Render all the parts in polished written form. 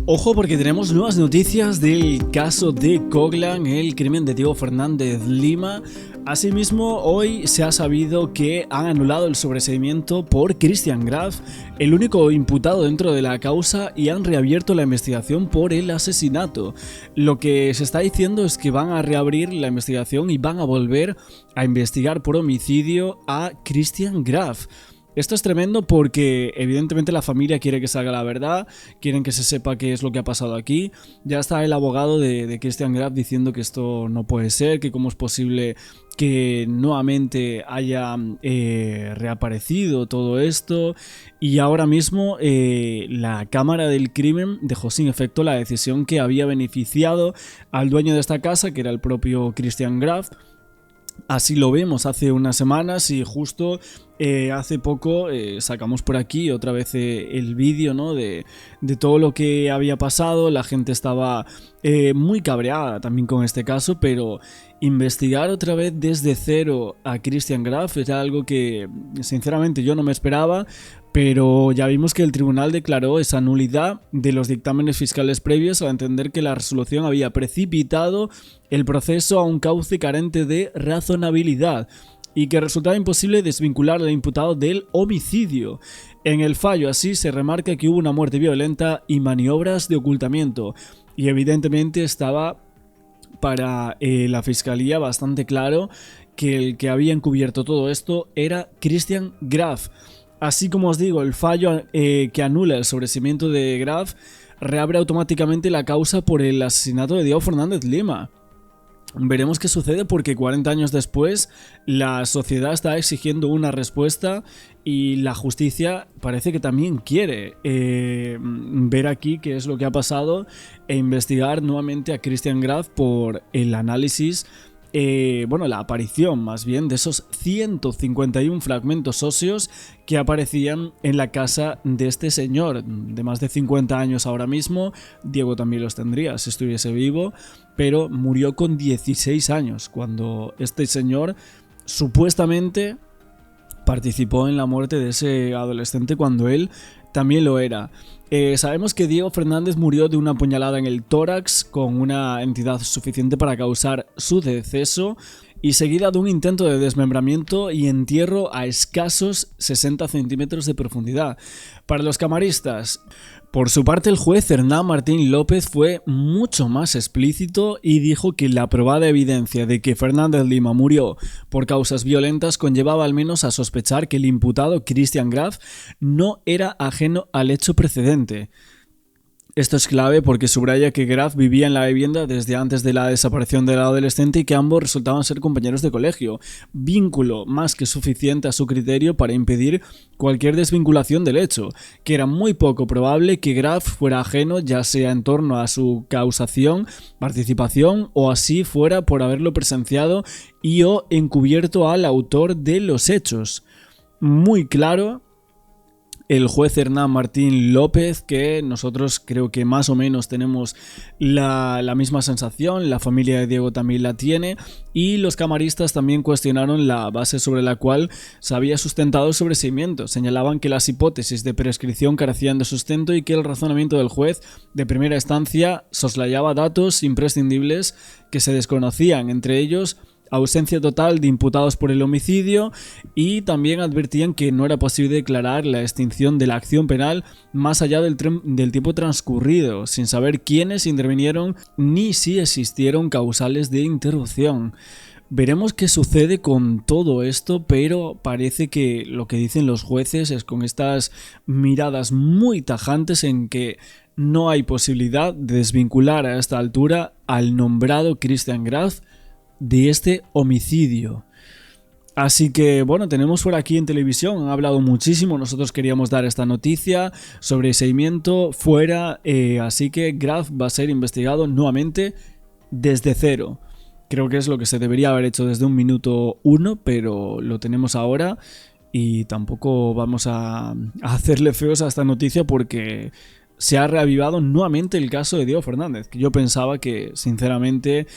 Ojo porque tenemos nuevas noticias del caso de Coglan, el crimen de Diego Fernández Lima. Asimismo, hoy se ha sabido que han anulado el sobreseimiento por Christian Graf, el único imputado dentro de la causa, y han reabierto la investigación por el asesinato. Lo que se está diciendo es que van a reabrir la investigación y van a volver a investigar por homicidio a Christian Graf. Esto es tremendo porque evidentemente la familia quiere que salga la verdad, quieren que se sepa qué es lo que ha pasado aquí. Ya está el abogado de Christian Graf diciendo que esto no puede ser, que cómo es posible que nuevamente haya reaparecido todo esto. Y ahora mismo la Cámara del Crimen dejó sin efecto la decisión que había beneficiado al dueño de esta casa, que era el propio Christian Graf. Así lo vemos hace unas semanas y justo hace poco sacamos por aquí otra vez el vídeo, ¿no? de todo lo que había pasado. La gente estaba muy cabreada también con este caso, pero investigar otra vez desde cero a Christian Graf era algo que sinceramente yo no me esperaba. Pero ya vimos que el tribunal declaró esa nulidad de los dictámenes fiscales previos al entender que la resolución había precipitado el proceso a un cauce carente de razonabilidad y que resultaba imposible desvincular al imputado del homicidio. En el fallo así se remarca que hubo una muerte violenta y maniobras de ocultamiento, y evidentemente estaba para la fiscalía bastante claro que el que había encubierto todo esto era Christian Graf. Así como os digo, el fallo que anula el sobreseimiento de Graf reabre automáticamente la causa por el asesinato de Diego Fernández Lima. Veremos qué sucede porque 40 años después la sociedad está exigiendo una respuesta y la justicia parece que también quiere ver aquí qué es lo que ha pasado e investigar nuevamente a Christian Graf por el análisis, la aparición más bien de esos 151 fragmentos óseos que aparecían en la casa de este señor de más de 50 años ahora mismo. Diego también los tendría si estuviese vivo, pero murió con 16 años cuando este señor supuestamente participó en la muerte de ese adolescente cuando él también lo era. Sabemos que Diego Fernández murió de una puñalada en el tórax con una entidad suficiente para causar su deceso y seguida de un intento de desmembramiento y entierro a escasos 60 centímetros de profundidad. Para los camaristas, por su parte, el juez Hernán Martín López fue mucho más explícito y dijo que la probada evidencia de que Fernández Lima murió por causas violentas conllevaba al menos a sospechar que el imputado Christian Graf no era ajeno al hecho precedente. Esto es clave porque subraya que Graf vivía en la vivienda desde antes de la desaparición del adolescente y que ambos resultaban ser compañeros de colegio, vínculo más que suficiente a su criterio para impedir cualquier desvinculación del hecho, que era muy poco probable que Graf fuera ajeno, ya sea en torno a su causación, participación o así fuera por haberlo presenciado y o encubierto al autor de los hechos. Muy claro el juez Hernán Martín López, que nosotros creo que más o menos tenemos la misma sensación, la familia de Diego también la tiene, y los camaristas también cuestionaron la base sobre la cual se había sustentado el sobreseimiento. Señalaban que las hipótesis de prescripción carecían de sustento y que el razonamiento del juez de primera instancia soslayaba datos imprescindibles que se desconocían, entre ellos ausencia total de imputados por el homicidio, y también advertían que no era posible declarar la extinción de la acción penal más allá del tiempo transcurrido, sin saber quiénes intervinieron ni si existieron causales de interrupción. Veremos qué sucede con todo esto, pero parece que lo que dicen los jueces es con estas miradas muy tajantes en que no hay posibilidad de desvincular a esta altura al nombrado Christian Graf de este homicidio. Así que bueno, tenemos por aquí en televisión, han hablado muchísimo, nosotros queríamos dar esta noticia sobre seguimiento fuera, así que Graf va a ser investigado nuevamente desde cero. Creo que es lo que se debería haber hecho desde un minuto 1, pero lo tenemos ahora y tampoco vamos a hacerle feos a esta noticia porque se ha reavivado nuevamente el caso de Diego Fernández, que yo pensaba que sinceramente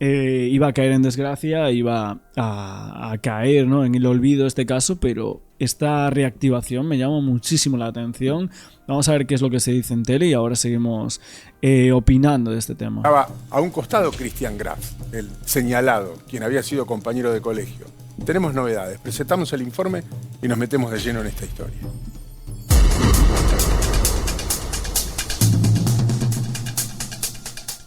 iba a caer en desgracia, iba a caer, ¿no?, en el olvido este caso, pero esta reactivación me llama muchísimo la atención. Vamos a ver qué es lo que se dice en tele y ahora seguimos opinando de este tema. Estaba a un costado Christian Graf, el señalado, quien había sido compañero de colegio. Tenemos novedades, presentamos el informe y nos metemos de lleno en esta historia.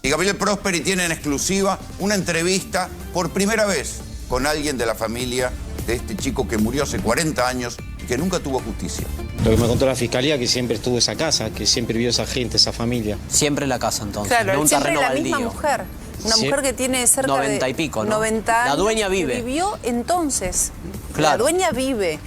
Y Gabriel Prosperi tiene en exclusiva una entrevista por primera vez con alguien de la familia de este chico que murió hace 40 años y que nunca tuvo justicia. Lo que me contó la fiscalía, que siempre estuvo esa casa, que siempre vio esa gente, esa familia. Siempre en la casa, entonces. Claro, no un siempre terreno la baldío. misma mujer. Una Sí. mujer que tiene cerca 90 de y pico, ¿no? 90 años. La dueña vive. Que vivió entonces. Claro. La dueña vive.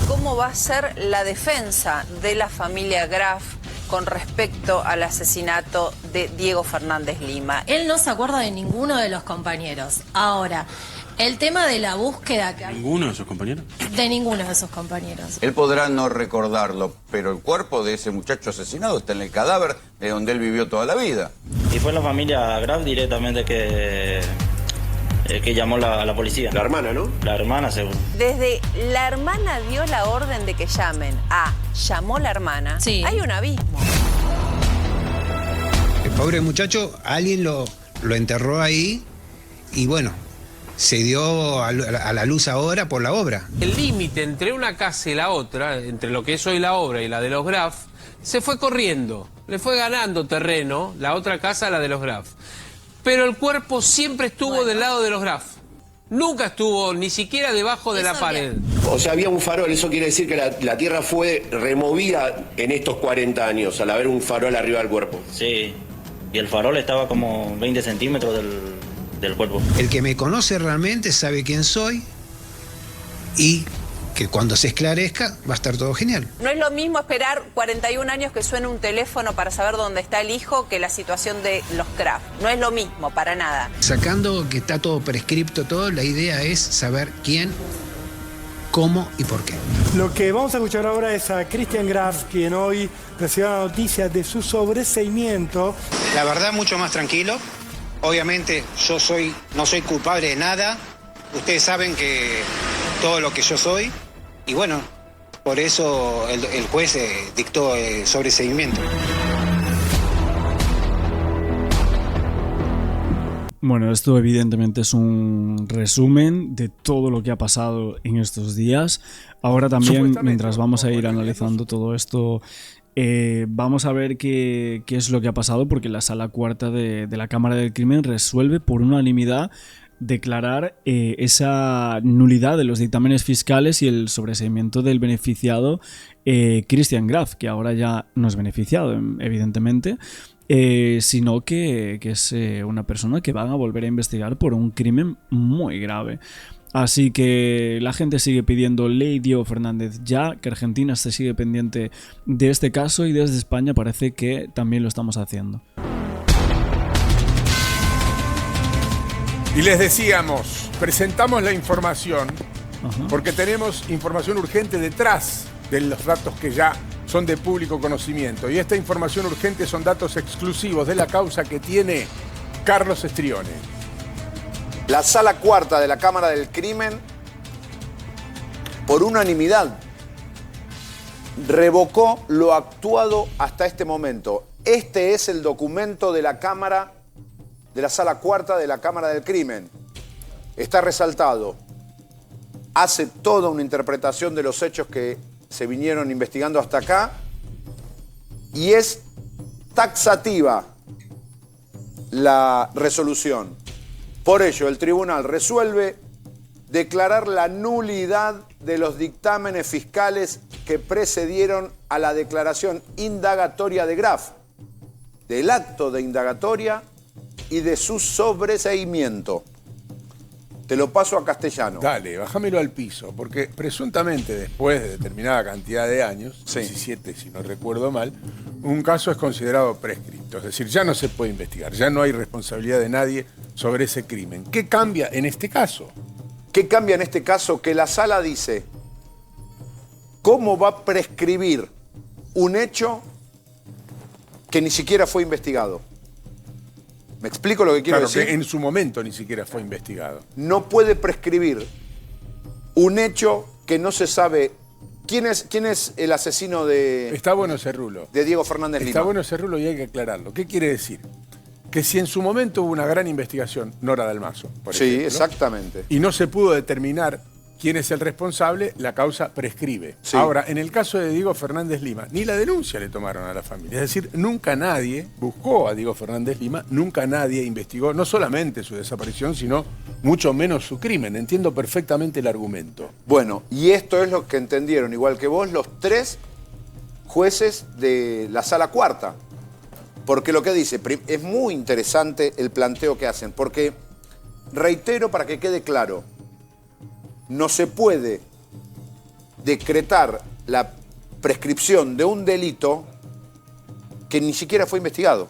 ¿Cómo va a ser la defensa de la familia Graf con respecto al asesinato de Diego Fernández Lima? Él no se acuerda de ninguno de los compañeros. Ahora, el tema de la búsqueda... ¿Ninguno de sus compañeros? De ninguno de sus compañeros. Él podrá no recordarlo, pero el cuerpo de ese muchacho asesinado está en el cadáver de donde él vivió toda la vida. Y fue la familia Graf directamente que llamó a la policía. La hermana, ¿no? La hermana, seguro. Desde la hermana dio la orden de que llamen a llamó la hermana, Sí. hay un abismo. El pobre muchacho, alguien lo enterró ahí y bueno, se dio a la luz ahora por la obra. El límite entre una casa y la otra, entre lo que es hoy la obra y la de los Graf, se fue corriendo. Le fue ganando terreno la otra casa, la de los Graf. Pero el cuerpo siempre estuvo del lado de los Graf. Nunca estuvo ni siquiera debajo de la pared. O sea, había un farol, eso quiere decir que la tierra fue removida en estos 40 años, al haber un farol arriba del cuerpo. Sí. Y el farol estaba como 20 centímetros del cuerpo. El que me conoce realmente sabe quién soy y que cuando se esclarezca va a estar todo genial. No es lo mismo esperar 41 años que suene un teléfono para saber dónde está el hijo que la situación de los Graf. No es lo mismo, para nada. Sacando que está todo prescripto, todo, la idea es saber quién, cómo y por qué. Lo que vamos a escuchar ahora es a Christian Graf, quien hoy recibió la noticia de su sobreseimiento. La verdad, mucho más tranquilo. Obviamente yo no soy culpable de nada. Ustedes saben que todo lo que yo soy. Y bueno, por eso el juez dictó sobreseimiento. Bueno, esto evidentemente es un resumen de todo lo que ha pasado en estos días. Ahora también, mientras vamos a ir analizando todo esto, vamos a ver qué es lo que ha pasado, porque la Sala Cuarta de la Cámara del Crimen resuelve por unanimidad declarar esa nulidad de los dictámenes fiscales y el sobreseimiento del beneficiado Christian Graf, que ahora ya no es beneficiado, evidentemente, sino que es una persona que van a volver a investigar por un crimen muy grave. Así que la gente sigue pidiendo ley Diego Fernández ya, que Argentina se sigue pendiente de este caso y desde España parece que también lo estamos haciendo. Y les decíamos, presentamos la información porque tenemos información urgente detrás de los datos que ya son de público conocimiento. Y esta información urgente son datos exclusivos de la causa que tiene Carlos Estrione. La Sala Cuarta de la Cámara del Crimen, por unanimidad, revocó lo actuado hasta este momento. Este es el documento de la Cámara, de la Sala Cuarta de la Cámara del Crimen. Está resaltado. Hace toda una interpretación de los hechos que se vinieron investigando hasta acá y es taxativa la resolución. Por ello, el tribunal resuelve declarar la nulidad de los dictámenes fiscales que precedieron a la declaración indagatoria de Graf, del acto de indagatoria y de su sobreseimiento. Te lo paso a castellano. Dale, bájamelo al piso, porque presuntamente después de determinada cantidad de años, 17 si no recuerdo mal, un caso es considerado prescripto, es decir, ya no se puede investigar, ya no hay responsabilidad de nadie sobre ese crimen. ¿Qué cambia en este caso? ¿Qué cambia en este caso? Que la sala dice, ¿cómo va a prescribir un hecho que ni siquiera fue investigado? ¿Me explico lo que quiero decir? Que en su momento ni siquiera fue investigado. No puede prescribir un hecho que no se sabe. ¿Quién es el asesino de... Está bueno ese rulo. De Diego Fernández Lima? Está bueno ese rulo y hay que aclararlo. ¿Qué quiere decir? Que si en su momento hubo una gran investigación, Nora Dalmazo, por ejemplo, exactamente. y no se pudo determinar quién es el responsable, la causa prescribe. Sí. Ahora, en el caso de Diego Fernández Lima, ni la denuncia le tomaron a la familia. Es decir, nunca nadie buscó a Diego Fernández Lima, nunca nadie investigó no solamente su desaparición, sino mucho menos su crimen. Entiendo perfectamente el argumento. Bueno, y esto es lo que entendieron, igual que vos, los 3 jueces de la Sala Cuarta. Porque lo que dice, es muy interesante el planteo que hacen, porque, reitero para que quede claro, no se puede decretar la prescripción de un delito que ni siquiera fue investigado.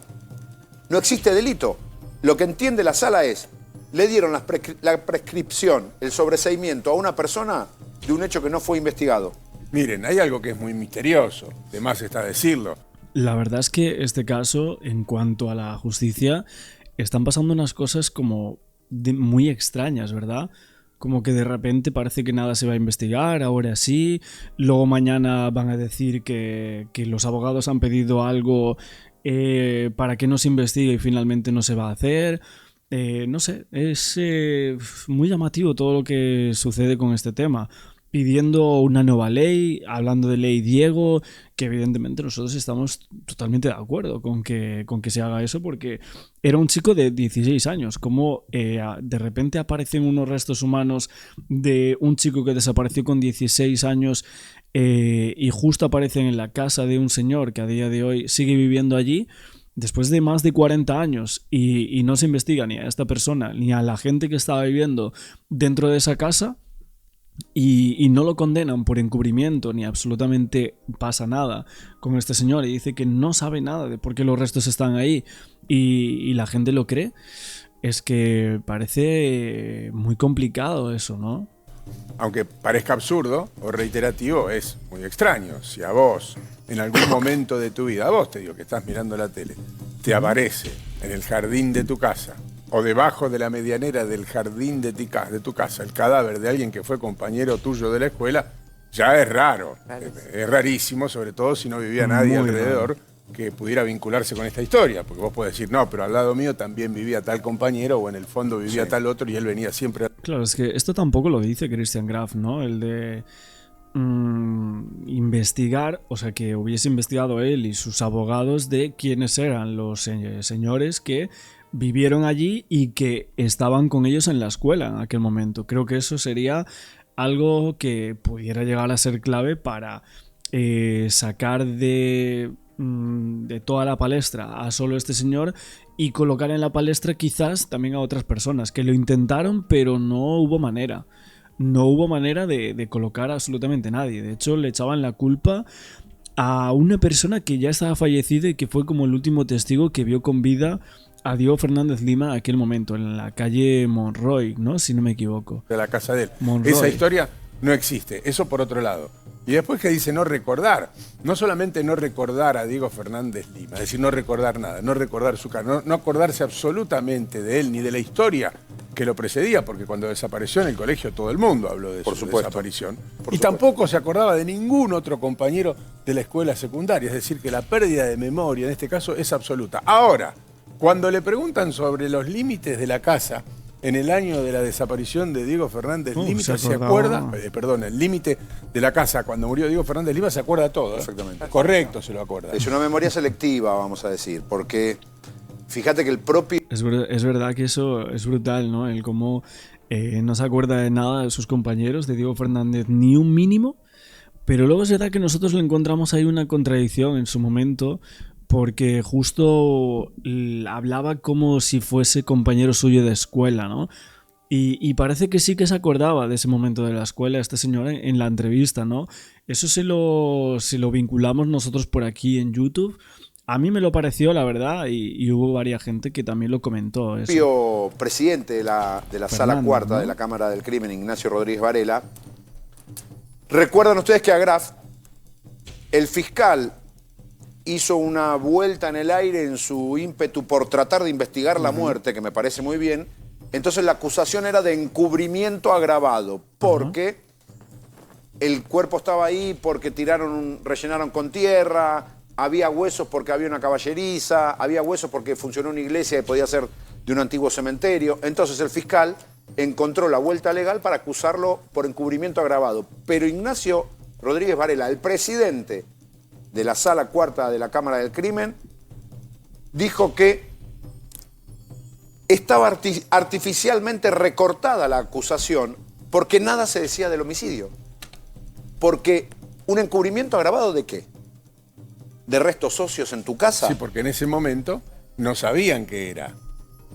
No existe delito. Lo que entiende la sala es, le dieron la prescripción, el sobreseimiento a una persona de un hecho que no fue investigado. Miren, hay algo que es muy misterioso, de más está decirlo. La verdad es que este caso, en cuanto a la justicia, están pasando unas cosas como muy extrañas, ¿verdad? Como que de repente parece que nada se va a investigar, ahora sí, luego mañana van a decir que los abogados han pedido algo para que no se investigue y finalmente no se va a hacer. No sé, es muy llamativo todo lo que sucede con este tema. Pidiendo una nueva ley, hablando de ley Diego, que evidentemente nosotros estamos totalmente de acuerdo con que se haga eso, porque era un chico de 16 años. Como de repente aparecen unos restos humanos de un chico que desapareció con 16 años y justo aparecen en la casa de un señor que a día de hoy sigue viviendo allí, después de más de 40 años, y no se investiga ni a esta persona ni a la gente que estaba viviendo dentro de esa casa. Y no lo condenan por encubrimiento ni absolutamente pasa nada con este señor, y dice que no sabe nada de por qué los restos están ahí y la gente lo cree. Es que parece muy complicado eso, ¿no? Aunque parezca absurdo o reiterativo, es muy extraño. Si a vos, en algún momento de tu vida, a vos te digo que estás mirando la tele, te aparece en el jardín de tu casa o debajo de la medianera del jardín de tu casa el cadáver de alguien que fue compañero tuyo de la escuela, ya es raro. Es rarísimo, sobre todo si no vivía nadie alrededor que pudiera vincularse con esta historia. Porque vos podés decir, no, pero al lado mío también vivía tal compañero, o en el fondo vivía tal otro y él venía siempre. Claro, es que esto tampoco lo dice Christian Graf, ¿no? El de investigar, o sea, que hubiese investigado él y sus abogados de quiénes eran los señores que vivieron allí y que estaban con ellos en la escuela en aquel momento. Creo que eso sería algo que pudiera llegar a ser clave para sacar de toda la palestra a solo este señor y colocar en la palestra quizás también a otras personas que lo intentaron, pero no hubo manera. No hubo manera de colocar a absolutamente nadie. De hecho, le echaban la culpa a una persona que ya estaba fallecida y que fue como el último testigo que vio con vida a Diego Fernández Lima en aquel momento, en la calle Monroy, ¿no? Si no me equivoco. De la casa de él. Monroy. Esa historia no existe, eso por otro lado. Y después que dice no recordar, no solamente no recordar a Diego Fernández Lima, es decir, no recordar nada, no recordar su cara, no acordarse absolutamente de él ni de la historia que lo precedía, porque cuando desapareció en el colegio todo el mundo habló de su desaparición. Y tampoco se acordaba de ningún otro compañero de la escuela secundaria, es decir, que la pérdida de memoria en este caso es absoluta. Ahora, cuando le preguntan sobre los límites de la casa en el año de la desaparición de Diego Fernández Lima, ¿se acuerda? Perdón, el límite de la casa cuando murió Diego Fernández Lima se acuerda todo. Perfectamente. Correcto, se lo acuerda. Es una memoria selectiva, vamos a decir, porque fíjate que el propio... Es verdad que eso es brutal, ¿no? El cómo no se acuerda de nada de sus compañeros, de Diego Fernández, ni un mínimo, pero luego es verdad que nosotros le encontramos ahí una contradicción en su momento, porque justo hablaba como si fuese compañero suyo de escuela, ¿no? Y parece que sí que se acordaba de ese momento de la escuela, este señor en la entrevista, ¿no? Eso se lo vinculamos nosotros por aquí en YouTube. A mí me lo pareció, la verdad, y hubo varias gente que también lo comentó. El propio presidente de la Sala Cuarta, ¿no?, de la Cámara del Crimen, Ignacio Rodríguez Varela. Recuerdan ustedes que a Graf, el fiscal hizo una vuelta en el aire en su ímpetu por tratar de investigar la muerte, que me parece muy bien. Entonces la acusación era de encubrimiento agravado, porque el cuerpo estaba ahí porque rellenaron con tierra, había huesos porque había una caballeriza, había huesos porque funcionó una iglesia y podía ser de un antiguo cementerio. Entonces el fiscal encontró la vuelta legal para acusarlo por encubrimiento agravado. Pero Ignacio Rodríguez Varela, el presidente de la Sala Cuarta de la Cámara del Crimen, dijo que estaba artificialmente recortada la acusación porque nada se decía del homicidio. Porque un encubrimiento agravado ¿de qué? ¿De restos óseos en tu casa? Sí, porque en ese momento no sabían qué era.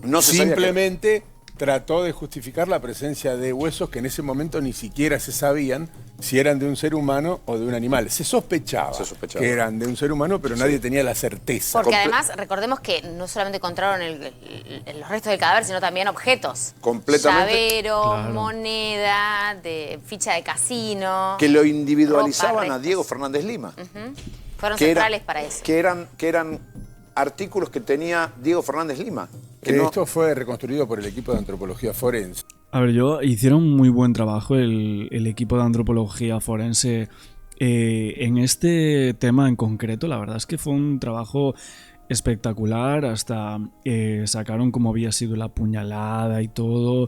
No se Simplemente trató de justificar la presencia de huesos que en ese momento ni siquiera se sabían si eran de un ser humano o de un animal. Se sospechaba que eran de un ser humano, pero nadie tenía la certeza. Porque además, recordemos que no solamente encontraron los restos del cadáver, sino también objetos. Completamente. Llavero, moneda, ficha de casino. Que lo individualizaban ropa, a Diego Fernández Lima. Fueron centrales para eso. Que eran artículos que tenía Diego Fernández Lima. Esto fue reconstruido por el equipo de antropología forense. A ver, hicieron muy buen trabajo el equipo de antropología forense en este tema en concreto. La verdad es que fue un trabajo espectacular, hasta sacaron cómo había sido la puñalada y todo.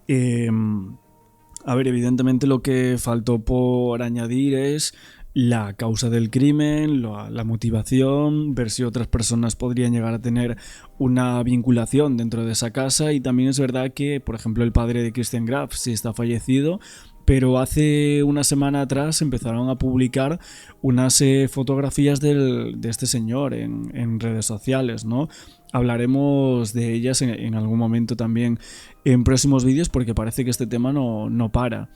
A ver, evidentemente lo que faltó por añadir es la causa del crimen, la motivación, ver si otras personas podrían llegar a tener una vinculación dentro de esa casa. Y también es verdad que, por ejemplo, el padre de Christian Graf sí está fallecido, pero hace una semana atrás empezaron a publicar unas fotografías de este señor en redes sociales, ¿no? Hablaremos de ellas en algún momento también en próximos vídeos, porque parece que este tema no para.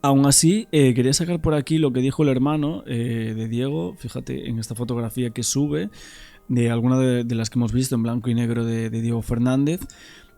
Aún así, quería sacar por aquí lo que dijo el hermano de Diego. Fíjate en esta fotografía que sube, de alguna de las que hemos visto en blanco y negro de Diego Fernández.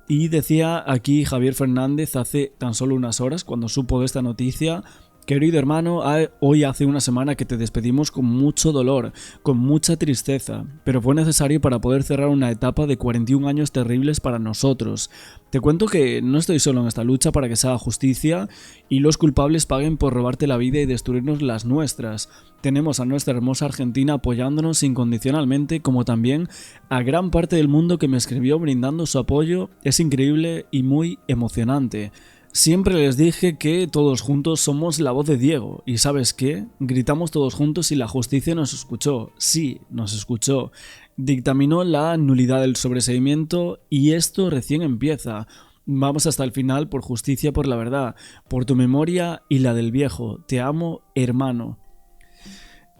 Y decía aquí Javier Fernández hace tan solo unas horas, cuando supo de esta noticia: querido hermano, hoy hace una semana que te despedimos con mucho dolor, con mucha tristeza, pero fue necesario para poder cerrar una etapa de 41 años terribles para nosotros. Te cuento que no estoy solo en esta lucha para que se haga justicia y los culpables paguen por robarte la vida y destruirnos las nuestras. Tenemos a nuestra hermosa Argentina apoyándonos incondicionalmente, como también a gran parte del mundo que me escribió brindando su apoyo. Es increíble y muy emocionante. Siempre les dije que todos juntos somos la voz de Diego. ¿Y sabes qué? Gritamos todos juntos y la justicia nos escuchó. Sí, nos escuchó. Dictaminó la nulidad del sobreseimiento y esto recién empieza. Vamos hasta el final por justicia, por la verdad, por tu memoria y la del viejo. Te amo, hermano.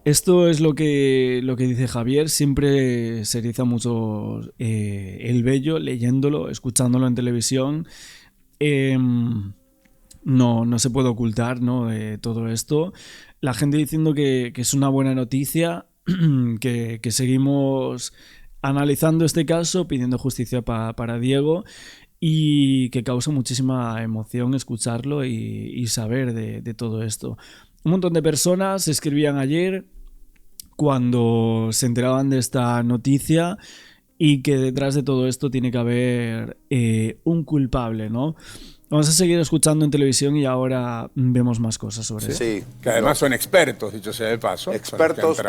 Esto es lo que dice Javier. Siempre se eriza mucho el vello leyéndolo, escuchándolo en televisión. No se puede ocultar, ¿no?, todo esto. La gente diciendo que es una buena noticia, que seguimos analizando este caso, pidiendo justicia para Diego, y que causa muchísima emoción escucharlo y saber de todo esto. Un montón de personas escribían ayer cuando se enteraban de esta noticia, y que detrás de todo esto tiene que haber un culpable, ¿no? Vamos a seguir escuchando en televisión y ahora vemos más cosas sobre eso. Sí, que además son expertos, dicho sea de paso. Expertos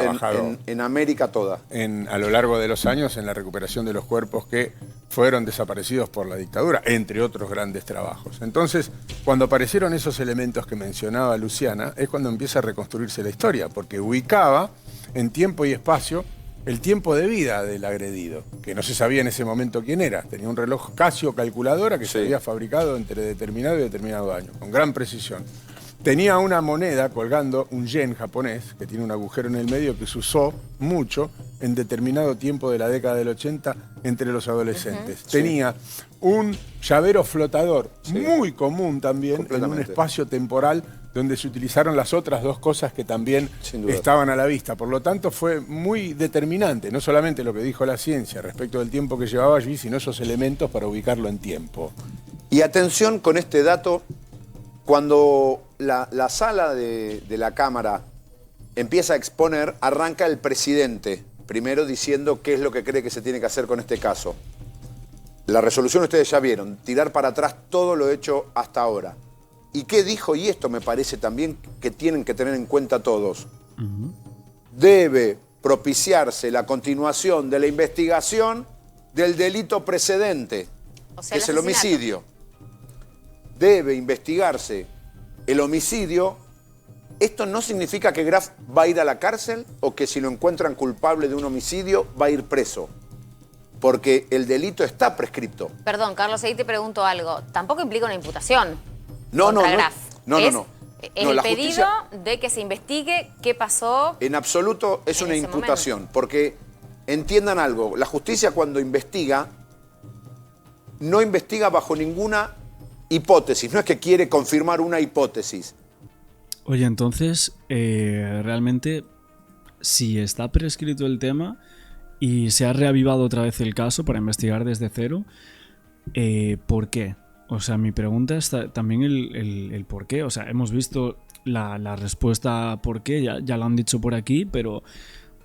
en América toda. A lo largo de los años en la recuperación de los cuerpos que fueron desaparecidos por la dictadura, entre otros grandes trabajos. Entonces, cuando aparecieron esos elementos que mencionaba Luciana, es cuando empieza a reconstruirse la historia, porque ubicaba en tiempo y espacio el tiempo de vida del agredido, que no se sabía en ese momento quién era. Tenía un reloj Casio calculadora que se había fabricado entre determinado y determinado año, con gran precisión. Tenía una moneda colgando, un yen japonés, que tiene un agujero en el medio, que se usó mucho en determinado tiempo de la década del 80 entre los adolescentes. Tenía un llavero flotador, muy común también, en un espacio temporal donde se utilizaron las otras dos cosas que también estaban a la vista. Por lo tanto, fue muy determinante, no solamente lo que dijo la ciencia respecto del tiempo que llevaba allí, sino esos elementos para ubicarlo en tiempo. Y atención con este dato, cuando la sala de la Cámara empieza a exponer, arranca el presidente, primero diciendo qué es lo que cree que se tiene que hacer con este caso. La resolución ustedes ya vieron, tirar para atrás todo lo hecho hasta ahora. ¿Y qué dijo? Y esto me parece también que tienen que tener en cuenta todos. Debe propiciarse la continuación de la investigación del delito precedente, O sea, que es el homicidio. Debe investigarse el homicidio. Esto no significa que Graf va a ir a la cárcel o que si lo encuentran culpable de un homicidio va a ir preso, porque el delito está prescripto. Perdón, Carlos, ahí te pregunto algo. Tampoco implica una imputación. No. Es el pedido de que se investigue qué pasó. En absoluto es una imputación, porque entiendan algo, la justicia cuando investiga, no investiga bajo ninguna hipótesis, no es que quiere confirmar una hipótesis. Oye, entonces, realmente, si está prescrito el tema y se ha reavivado otra vez el caso para investigar desde cero, ¿por qué? O sea, mi pregunta es también el por qué. O sea, hemos visto la respuesta por qué, ya lo han dicho por aquí, pero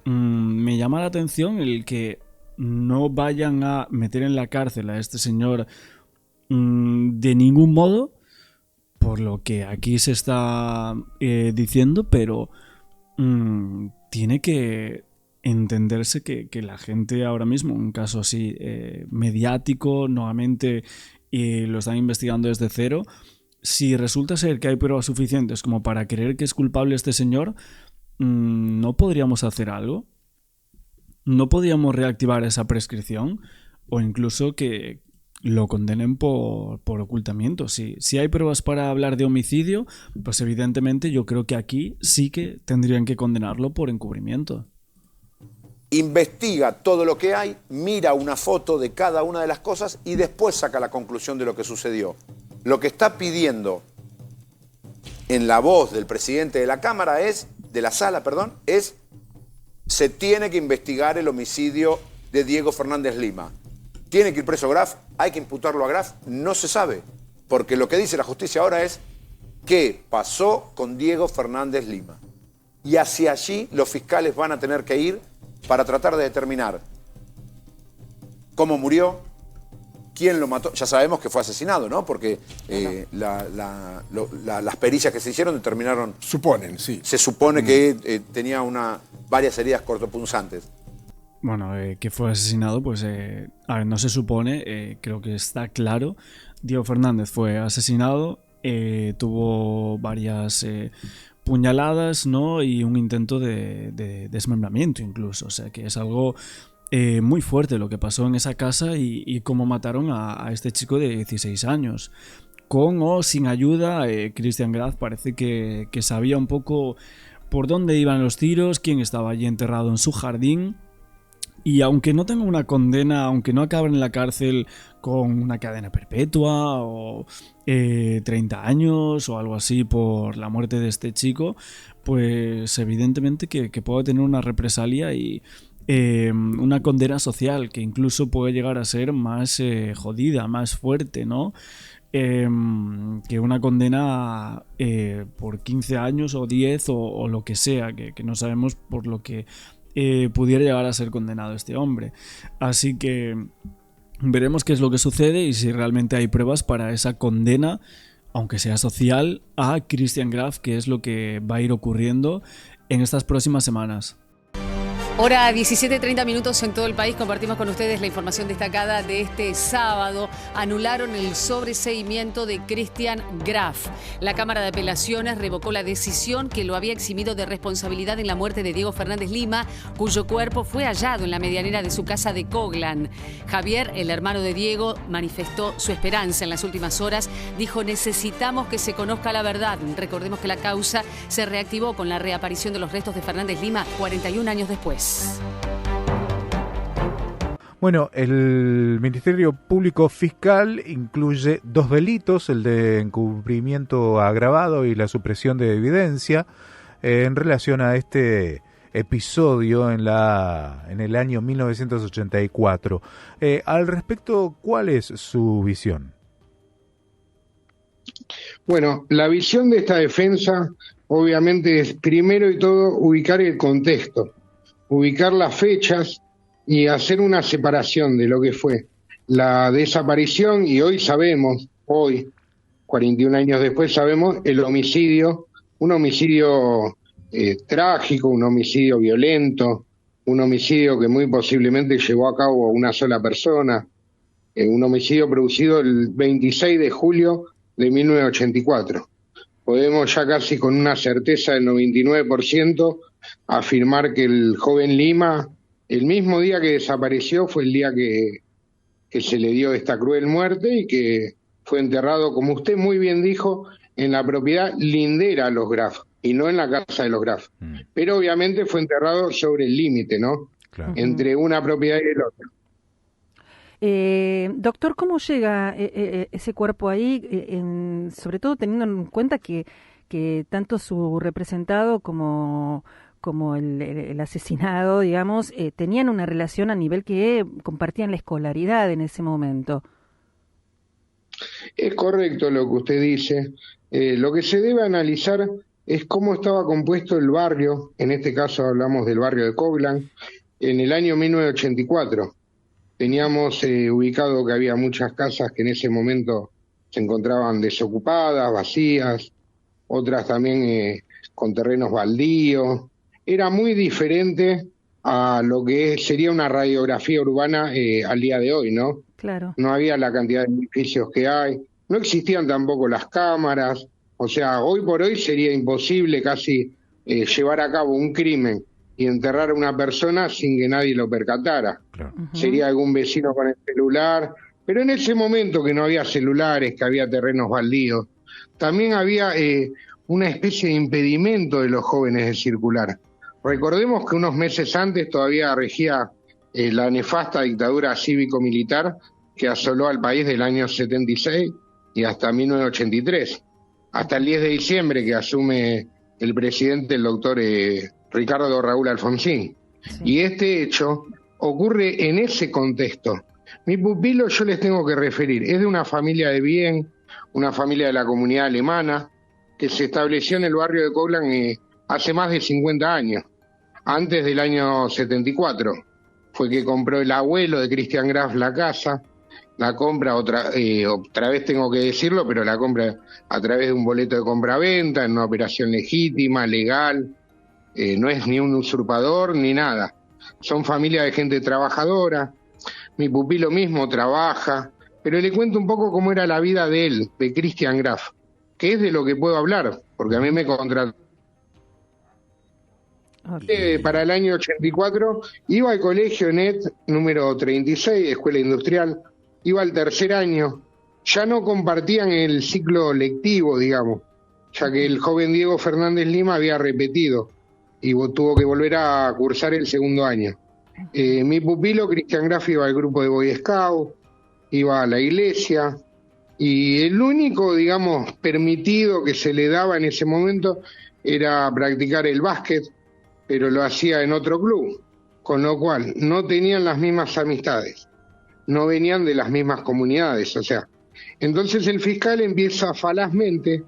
me llama la atención el que no vayan a meter en la cárcel a este señor de ningún modo, por lo que aquí se está diciendo, pero tiene que entenderse que la gente ahora mismo, un caso así mediático, nuevamente lo están investigando desde cero, si resulta ser que hay pruebas suficientes como para creer que es culpable este señor, ¿no podríamos hacer algo? ¿No podríamos reactivar esa prescripción? O incluso que lo condenen por ocultamiento. Si hay pruebas para hablar de homicidio, pues evidentemente yo creo que aquí sí que tendrían que condenarlo por encubrimiento. Investiga todo lo que hay, mira una foto de cada una de las cosas y después saca la conclusión de lo que sucedió. Lo que está pidiendo en la voz del presidente de la Cámara de la Sala, es se tiene que investigar el homicidio de Diego Fernández Lima. ¿Tiene que ir preso Graf? ¿Hay que imputarlo a Graf? No se sabe, porque lo que dice la justicia ahora es qué pasó con Diego Fernández Lima. Y hacia allí los fiscales van a tener que ir para tratar de determinar cómo murió, quién lo mató. Ya sabemos que fue asesinado, ¿no? Porque las pericias que se hicieron determinaron... Suponen, sí. Se supone que tenía varias heridas cortopunzantes. Bueno, que fue asesinado, pues a ver, no se supone, creo que está claro. Diego Fernández fue asesinado, tuvo varias puñaladas, ¿no? Y un intento de desmembramiento incluso, o sea que es algo muy fuerte lo que pasó en esa casa y cómo mataron a este chico de 16 años. Con o sin ayuda, Christian Graf parece que sabía un poco por dónde iban los tiros, quién estaba allí enterrado en su jardín. Y aunque no tenga una condena, aunque no acabe en la cárcel con una cadena perpetua o 30 años o algo así por la muerte de este chico, pues evidentemente que puede tener una represalia y una condena social que incluso puede llegar a ser más jodida, más fuerte, ¿no? Que una condena por 15 años o 10 o lo que sea, que no sabemos por lo que pudiera llegar a ser condenado este hombre. Así que veremos qué es lo que sucede y si realmente hay pruebas para esa condena, aunque sea social, a Christian Graf, que es lo que va a ir ocurriendo en estas próximas semanas. Hora 17:30 en todo el país. Compartimos con ustedes la información destacada de este sábado. Anularon el sobreseimiento de Christian Graf. La Cámara de Apelaciones revocó la decisión que lo había eximido de responsabilidad en la muerte de Diego Fernández Lima, cuyo cuerpo fue hallado en la medianera de su casa de Coglan. Javier, el hermano de Diego, manifestó su esperanza en las últimas horas. Dijo: necesitamos que se conozca la verdad. Recordemos que la causa se reactivó con la reaparición de los restos de Fernández Lima 41 años después. Bueno, el Ministerio Público Fiscal incluye 2 delitos, el de encubrimiento agravado y la supresión de evidencia, en relación a este episodio en el año 1984. Al respecto, ¿cuál es su visión? Bueno, la visión de esta defensa obviamente es, primero y todo, ubicar el contexto, ubicar las fechas y hacer una separación de lo que fue la desaparición, y hoy sabemos, 41 años después sabemos, el homicidio, un homicidio trágico, un homicidio violento, un homicidio que muy posiblemente llevó a cabo una sola persona, un homicidio producido el 26 de julio de 1984. Podemos ya casi con una certeza del 99% afirmar que el joven Lima, el mismo día que desapareció, fue el día que se le dio esta cruel muerte y que fue enterrado, como usted muy bien dijo, en la propiedad lindera a los Graf y no en la casa de los Graf. Pero obviamente fue enterrado sobre el límite, ¿no? Claro. Entre una propiedad y el otro. Doctor, ¿cómo llega ese cuerpo ahí? Sobre todo teniendo en cuenta que tanto su representado como el asesinado, digamos, tenían una relación a nivel que compartían la escolaridad en ese momento. Es correcto lo que usted dice. Lo que se debe analizar es cómo estaba compuesto el barrio, en este caso hablamos del barrio de Coglan, en el año 1984. Teníamos ubicado que había muchas casas que en ese momento se encontraban desocupadas, vacías, otras también con terrenos baldíos. Era muy diferente a lo que sería una radiografía urbana al día de hoy, ¿no? Claro. No había la cantidad de edificios que hay, no existían tampoco las cámaras, o sea, hoy por hoy sería imposible casi llevar a cabo un crimen y enterrar a una persona sin que nadie lo percatara. Claro. Sería algún vecino con el celular, pero en ese momento que no había celulares, que había terrenos baldíos, también había una especie de impedimento de los jóvenes de circular. Recordemos que unos meses antes todavía regía la nefasta dictadura cívico-militar que asoló al país del año 76 y hasta 1983, hasta el 10 de diciembre que asume el presidente, el doctor Ricardo Raúl Alfonsín. Sí. Y este hecho ocurre en ese contexto. Mi pupilo, yo les tengo que referir, es de una familia de bien, una familia de la comunidad alemana, que se estableció en el barrio de Coglan hace más de 50 años, antes del año 74. Fue que compró el abuelo de Christian Graf la casa, la compra otra vez tengo que decirlo, pero la compra a través de un boleto de compra-venta, en una operación legítima, legal, no es ni un usurpador ni nada. Son familia de gente trabajadora, mi pupilo mismo trabaja, pero le cuento un poco cómo era la vida de él, de Christian Graf, que es de lo que puedo hablar, porque a mí me contrató. Para el año 84 iba al colegio NET número 36, Escuela Industrial, iba al tercer año, ya no compartían el ciclo lectivo, digamos, ya que el joven Diego Fernández Lima había repetido y tuvo que volver a cursar el segundo año. Mi pupilo, Christian Graf, iba al grupo de Boy Scout, iba a la iglesia, y el único, digamos, permitido que se le daba en ese momento era practicar el básquet, pero lo hacía en otro club, con lo cual no tenían las mismas amistades, no venían de las mismas comunidades, o sea. Entonces el fiscal empieza falazmente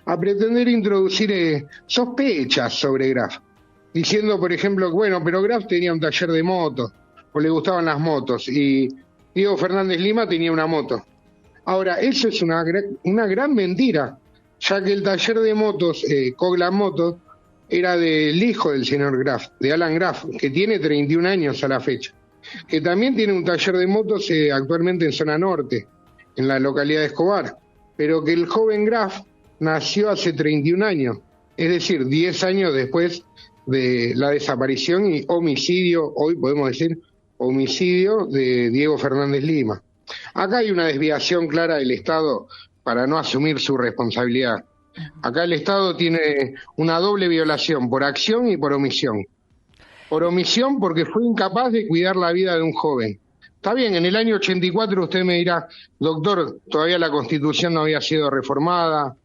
a pretender introducir sospechas sobre Graf, diciendo, por ejemplo, bueno, pero Graf tenía un taller de motos, o le gustaban las motos, y Diego Fernández Lima tenía una moto. Ahora, eso es una gran mentira, ya que el taller de motos, Coglan Motos, era del hijo del señor Graf, de Alan Graf, que tiene 31 años a la fecha, que también tiene un taller de motos actualmente en zona norte, en la localidad de Escobar, pero que el joven Graf nació hace 31 años, es decir, 10 años después de la desaparición y homicidio, hoy podemos decir homicidio de Diego Fernández Lima. Acá hay una desviación clara del Estado para no asumir su responsabilidad. Acá el Estado tiene una doble violación, por acción y por omisión. Por omisión porque fue incapaz de cuidar la vida de un joven. Está bien, en el año 84 usted me dirá, doctor, todavía la Constitución no había sido reformada,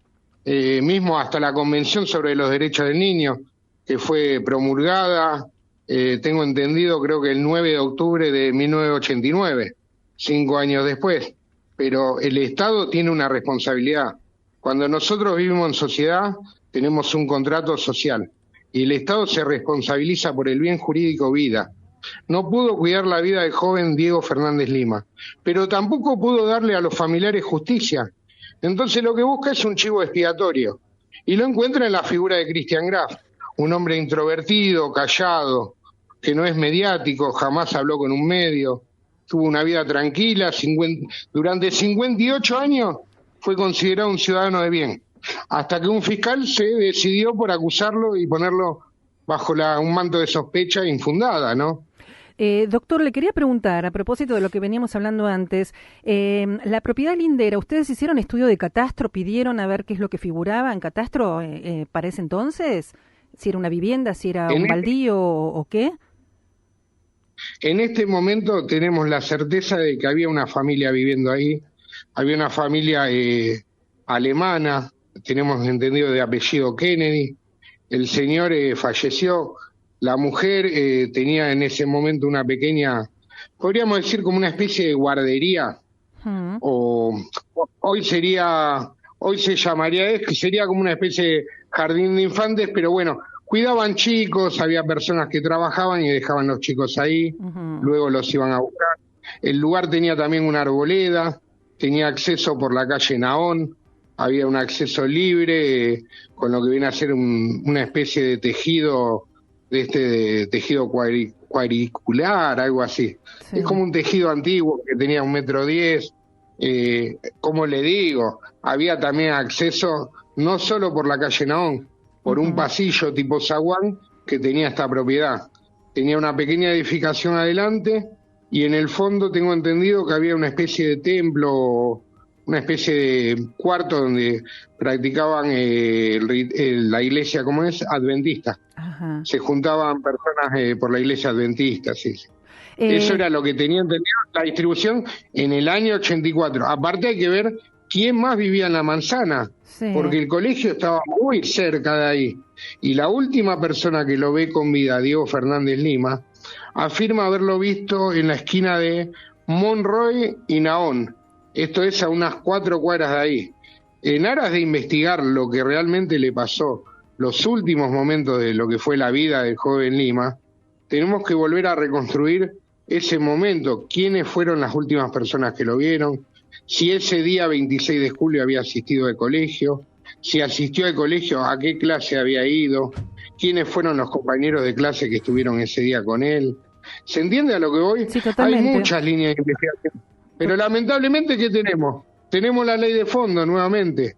mismo hasta la Convención sobre los Derechos del Niño, que fue promulgada, tengo entendido, creo que el 9 de octubre de 1989, 5 años después. Pero el Estado tiene una responsabilidad. Cuando nosotros vivimos en sociedad, tenemos un contrato social y el Estado se responsabiliza por el bien jurídico vida. No pudo cuidar la vida del joven Diego Fernández Lima, pero tampoco pudo darle a los familiares justicia, Entonces lo que busca es un chivo expiatorio. Y lo encuentra en la figura de Christian Graf, un hombre introvertido, callado, que no es mediático, jamás habló con un medio, tuvo una vida tranquila, durante 58 años fue considerado un ciudadano de bien, hasta que un fiscal se decidió por acusarlo y ponerlo bajo un manto de sospecha infundada, ¿no? Doctor, le quería preguntar, a propósito de lo que veníamos hablando antes, la propiedad lindera, ¿ustedes hicieron estudio de catastro, pidieron a ver qué es lo que figuraba en catastro para ese entonces? ¿Si era una vivienda, si era un baldío o qué? En este momento tenemos la certeza de que había una familia viviendo ahí, había una familia alemana, tenemos entendido de apellido Kennedy, el señor falleció. La mujer tenía en ese momento una pequeña, podríamos decir como una especie de guardería, hoy se llamaría, sería como una especie de jardín de infantes, pero bueno, cuidaban chicos, había personas que trabajaban y dejaban los chicos ahí, luego los iban a buscar. El lugar tenía también una arboleda, tenía acceso por la calle Naón, había un acceso libre, con lo que viene a ser una especie de tejido, de tejido cuadricular, algo así. Sí. Es como un tejido antiguo que tenía 1,10 m. Como le digo, había también acceso no solo por la calle Naón, por un pasillo tipo zaguán que tenía esta propiedad. Tenía una pequeña edificación adelante y en el fondo tengo entendido que había una especie de templo, una especie de cuarto donde practicaban la iglesia, ¿cómo es? Adventista. Ajá. Se juntaban personas por la iglesia adventista, sí. Eso era lo que tenía entendido la distribución en el año 84. Aparte hay que ver quién más vivía en la manzana, porque el colegio estaba muy cerca de ahí. Y la última persona que lo ve con vida, Diego Fernández Lima, afirma haberlo visto en la esquina de Monroy y Naón. Esto es a unas 4 cuadras de ahí. En aras de investigar lo que realmente le pasó, los últimos momentos de lo que fue la vida del joven Lima, tenemos que volver a reconstruir ese momento, quiénes fueron las últimas personas que lo vieron, si ese día 26 de julio había asistido al colegio, si asistió al colegio, a qué clase había ido, quiénes fueron los compañeros de clase que estuvieron ese día con él. ¿Se entiende a lo que voy? Sí, totalmente. Hay muchas líneas de investigación. Pero lamentablemente, ¿qué tenemos? Tenemos la ley de fondo nuevamente.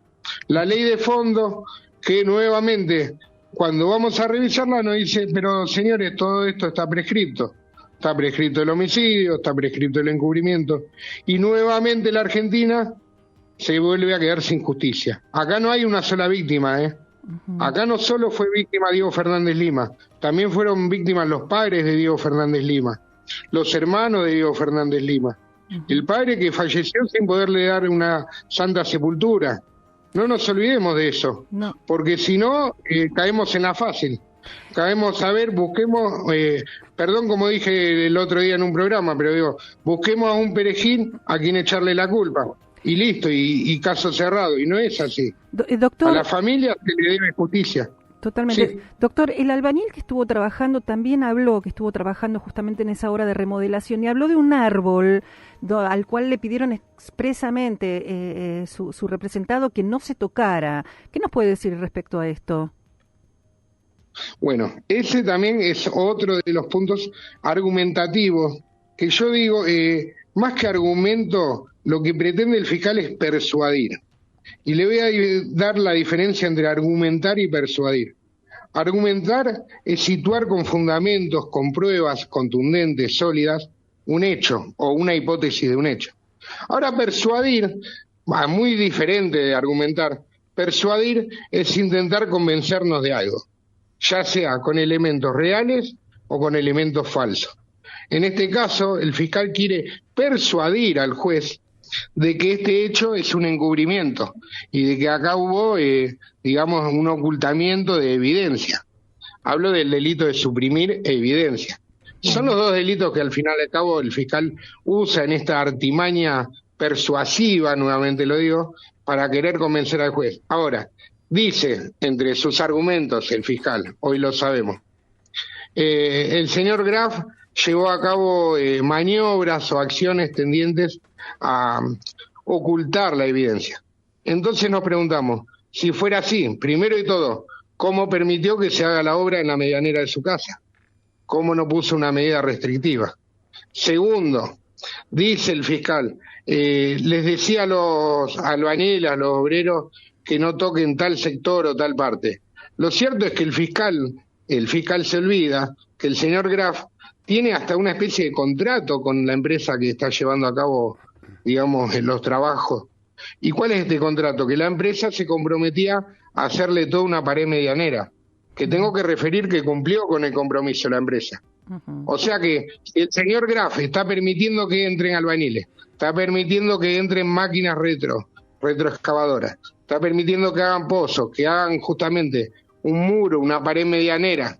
La ley de fondo que nuevamente, cuando vamos a revisarla, nos dice, pero señores, todo esto está prescripto. Está prescripto el homicidio, está prescripto el encubrimiento. Y nuevamente la Argentina se vuelve a quedar sin justicia. Acá no hay una sola víctima, ¿eh? Acá no solo fue víctima Diego Fernández Lima, también fueron víctimas los padres de Diego Fernández Lima, los hermanos de Diego Fernández Lima. El padre que falleció sin poderle dar una santa sepultura. No nos olvidemos de eso, porque si no, caemos en la fácil. Caemos a ver, busquemos, perdón como dije el otro día en un programa, pero digo, busquemos a un perejil a quien echarle la culpa. Y listo, y caso cerrado. Y no es así. Doctor, a la familia se le debe justicia. Totalmente. Sí. Doctor, el albañil que estuvo trabajando también habló, que estuvo trabajando justamente en esa obra de remodelación, y habló de un árbol al cual le pidieron expresamente su representado que no se tocara. ¿Qué nos puede decir respecto a esto? Bueno, ese también es otro de los puntos argumentativos, que yo digo, más que argumento, lo que pretende el fiscal es persuadir. Y le voy a dar la diferencia entre argumentar y persuadir. Argumentar es situar con fundamentos, con pruebas contundentes, sólidas, un hecho o una hipótesis de un hecho. Ahora, persuadir, muy diferente de argumentar, persuadir es intentar convencernos de algo, ya sea con elementos reales o con elementos falsos. En este caso, el fiscal quiere persuadir al juez de que este hecho es un encubrimiento y de que acá hubo, digamos, un ocultamiento de evidencia. Hablo del delito de suprimir evidencia. Son los dos delitos que al final de cabo el fiscal usa en esta artimaña persuasiva, nuevamente lo digo, para querer convencer al juez. Ahora, dice entre sus argumentos el fiscal, hoy lo sabemos, el señor Graf llevó a cabo maniobras o acciones tendientes a ocultar la evidencia. Entonces nos preguntamos, si fuera así, primero y todo, ¿cómo permitió que se haga la obra en la medianera de su casa? ¿Cómo no puso una medida restrictiva? Segundo, dice el fiscal, les decía a los albañiles, a los obreros, que no toquen tal sector o tal parte. Lo cierto es que el fiscal se olvida que el señor Graf tiene hasta una especie de contrato con la empresa que está llevando a cabo, digamos, los trabajos. ¿Y cuál es este contrato? Que la empresa se comprometía a hacerle toda una pared medianera, que tengo que referir que cumplió con el compromiso la empresa. O sea que el señor Graf está permitiendo que entren albañiles, está permitiendo que entren máquinas retroexcavadoras, está permitiendo que hagan pozos, que hagan justamente un muro, una pared medianera.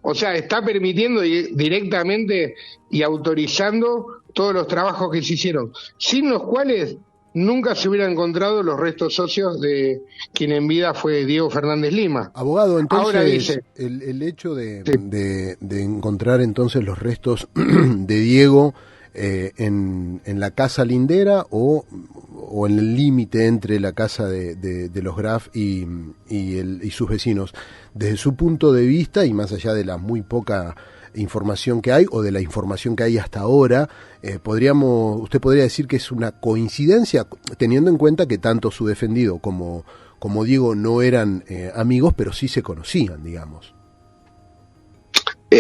O sea, está permitiendo directamente y autorizando todos los trabajos que se hicieron, sin los cuales nunca se hubieran encontrado los restos óseos de quien en vida fue Diego Fernández Lima. Abogado, entonces, ahora dice, el hecho de encontrar entonces los restos de Diego en la casa lindera o en el límite entre la casa de los Graf y sus vecinos, desde su punto de vista y más allá de la muy poca información que hay o de la información que hay hasta ahora, usted podría decir que es una coincidencia, teniendo en cuenta que tanto su defendido como Diego no eran amigos, pero sí se conocían, digamos.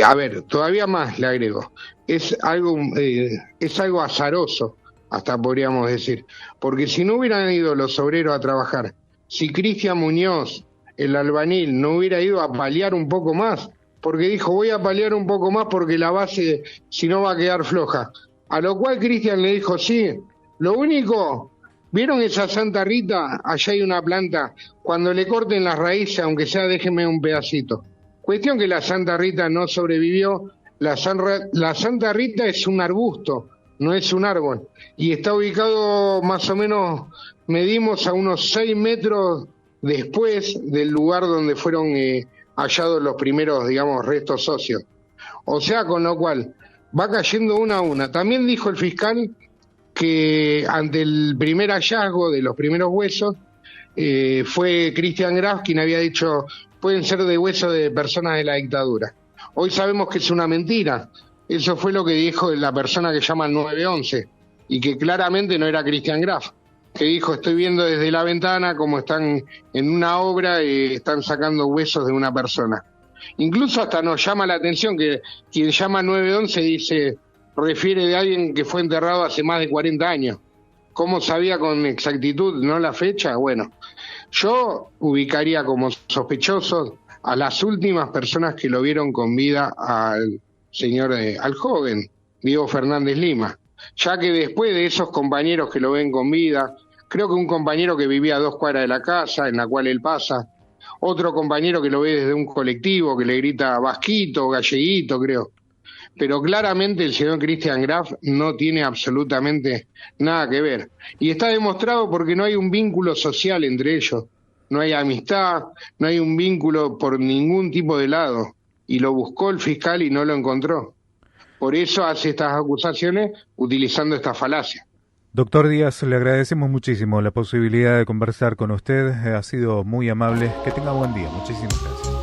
A ver, todavía más le agrego, es algo azaroso, hasta podríamos decir, porque si no hubieran ido los obreros a trabajar, si Cristian Muñoz, el albañil, no hubiera ido a paliar un poco más, porque dijo, voy a paliar un poco más porque la base, si no, va a quedar floja. A lo cual Cristian le dijo, sí, lo único, ¿vieron esa Santa Rita? Allá hay una planta, cuando le corten las raíces, aunque sea, déjenme un pedacito. Cuestión que la Santa Rita no sobrevivió, la Santa Rita es un arbusto, no es un árbol, y está ubicado más o menos, medimos a unos 6 metros después del lugar donde fueron hallados los primeros, digamos, restos óseos. O sea, con lo cual, va cayendo una a una. También dijo el fiscal que ante el primer hallazgo de los primeros huesos, fue Cristian Graf quien había dicho, pueden ser de huesos de personas de la dictadura. Hoy sabemos que es una mentira. Eso fue lo que dijo la persona que llama el 911, y que claramente no era Cristian Graf, que dijo, estoy viendo desde la ventana como están en una obra y están sacando huesos de una persona. Incluso hasta nos llama la atención que quien llama 911 dice, refiere de alguien que fue enterrado hace más de 40 años. ¿Cómo sabía con exactitud, no la fecha? Bueno, yo ubicaría como sospechosos a las últimas personas que lo vieron con vida al joven Diego Fernández Lima, ya que después de esos compañeros que lo ven con vida, creo que un compañero que vivía a 2 cuadras de la casa en la cual él pasa, otro compañero que lo ve desde un colectivo que le grita Vasquito, Galleguito, creo. Pero claramente el señor Cristian Graf no tiene absolutamente nada que ver. Y está demostrado porque no hay un vínculo social entre ellos, no hay amistad, no hay un vínculo por ningún tipo de lado. Y lo buscó el fiscal y no lo encontró. Por eso hace estas acusaciones utilizando esta falacia. Doctor Díaz, le agradecemos muchísimo la posibilidad de conversar con usted. Ha sido muy amable. Que tenga buen día. Muchísimas gracias.